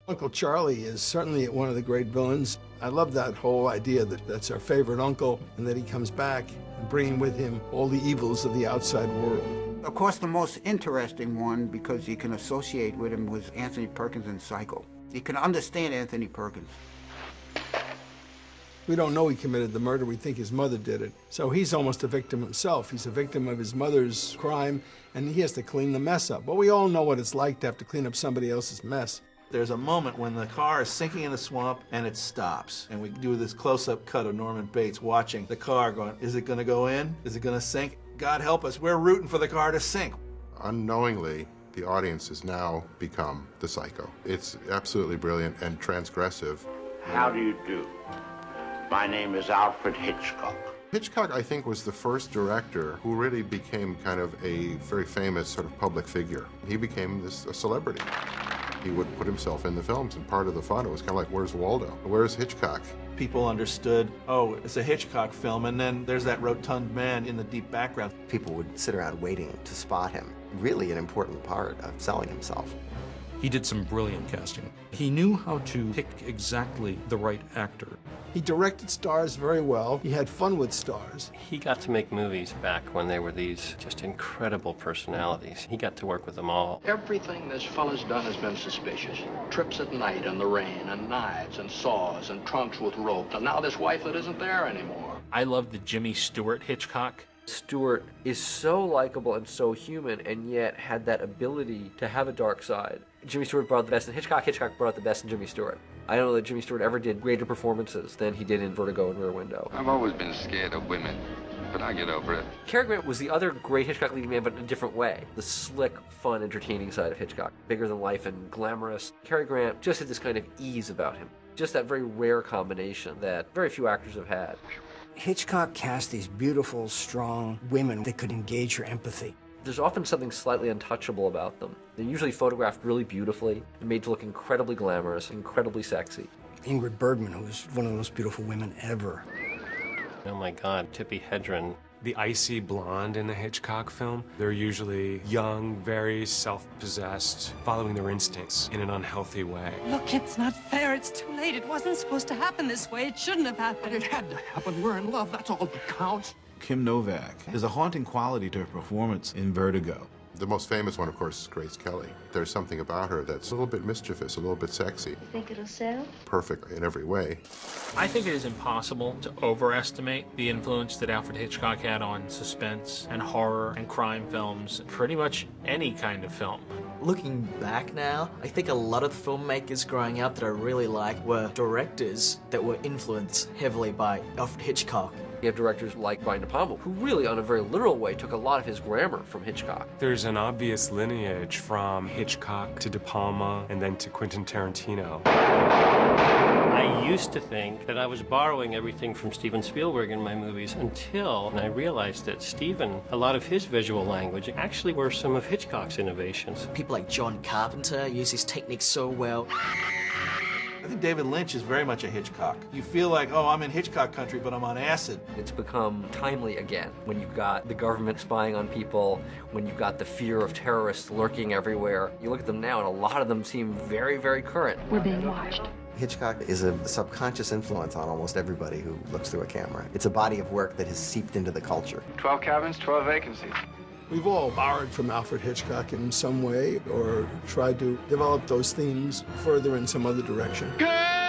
Uncle Charlie is certainly one of the great villains. I love that whole idea that that's our favorite uncle and that he comes back and bringing with him all the evils of the outside world. Of course, the most interesting one, because you can associate with him, was Anthony Perkins in Psycho. You can understand Anthony Perkins. We don't know he committed the murder. We think his mother did it. So he's almost a victim himself. He's a victim of his mother's crime, and he has to clean the mess up. But we all know what it's like to have to clean up somebody else's mess. There's a moment when the car is sinking in the swamp and it stops. And we do this close-up cut of Norman Bates watching the car going, is it going to go in? Is it going to sink? God help us, we're rooting for the car to sink. Unknowingly, the audience has now become the psycho. It's absolutely brilliant and transgressive. How do you do? My name is Alfred Hitchcock. Hitchcock, I think, was the first director who really became kind of a very famous sort of public figure. He became a celebrity. He would put himself in the films, and part of the fun, it was kind of like, where's Waldo? Where's Hitchcock? People understood, oh, it's a Hitchcock film, and then there's that rotund man in the deep background. People would sit around waiting to spot him. Really an important part of selling himself. He did some brilliant casting. He knew how to pick exactly the right actor. He directed stars very well. He had fun with stars. He got to make movies back when they were these just incredible personalities. He got to work with them all. Everything this fella's done has been suspicious. Trips at night in the rain, and knives and saws and trunks with rope. And now this wife that isn't there anymore. I love the Jimmy Stewart Hitchcock. Stuart is so likable and so human, and yet had that ability to have a dark side. Jimmy Stewart brought out the best in Hitchcock. Hitchcock brought out the best in Jimmy Stewart. I don't know that Jimmy Stewart ever did greater performances than he did in Vertigo and Rear Window. I've always been scared of women, but I get over it. Cary Grant was the other great Hitchcock leading man, but in a different way. The slick, fun, entertaining side of Hitchcock. Bigger than life and glamorous. Cary Grant just had this kind of ease about him. Just that very rare combination that very few actors have had. Hitchcock cast these beautiful, strong women that could engage your empathy. There's often something slightly untouchable about them. They're usually photographed really beautifully and made to look incredibly glamorous, incredibly sexy. Ingrid Bergman, who was one of the most beautiful women ever. Oh my God, Tippi Hedren. The icy blonde in the Hitchcock film, they're usually young, very self-possessed, following their instincts in an unhealthy way. Look, it's not fair. It's too late. It wasn't supposed to happen this way. It shouldn't have happened. But it had to happen. We're in love. That's all that counts. Kim Novak. There's a haunting quality to her performance in Vertigo. The most famous one, of course, is Grace Kelly. There's something about her that's a little bit mischievous, a little bit sexy. You think it'll sell? Perfect in every way. I think it is impossible to overestimate the influence that Alfred Hitchcock had on suspense and horror and crime films, pretty much any kind of film. Looking back now, I think a lot of the filmmakers growing up that I really liked were directors that were influenced heavily by Alfred Hitchcock. You have directors like Brian De Palma, who really, on a very literal way, took a lot of his grammar from Hitchcock. There's an obvious lineage from Hitchcock to De Palma and then to Quentin Tarantino. I used to think that I was borrowing everything from Steven Spielberg in my movies until I realized that Steven, a lot of his visual language actually were some of Hitchcock's innovations. People like John Carpenter use his techniques so well. I think David Lynch is very much a Hitchcock. You feel like, oh, I'm in Hitchcock country, but I'm on acid. It's become timely again when you've got the government spying on people, when you've got the fear of terrorists lurking everywhere. You look at them now, and a lot of them seem very, very current. We're being watched. Hitchcock is a subconscious influence on almost everybody who looks through a camera. It's a body of work that has seeped into the culture. 12 cabins, 12 vacancies. We've all borrowed from Alfred Hitchcock in some way or tried to develop those themes further in some other direction. Good!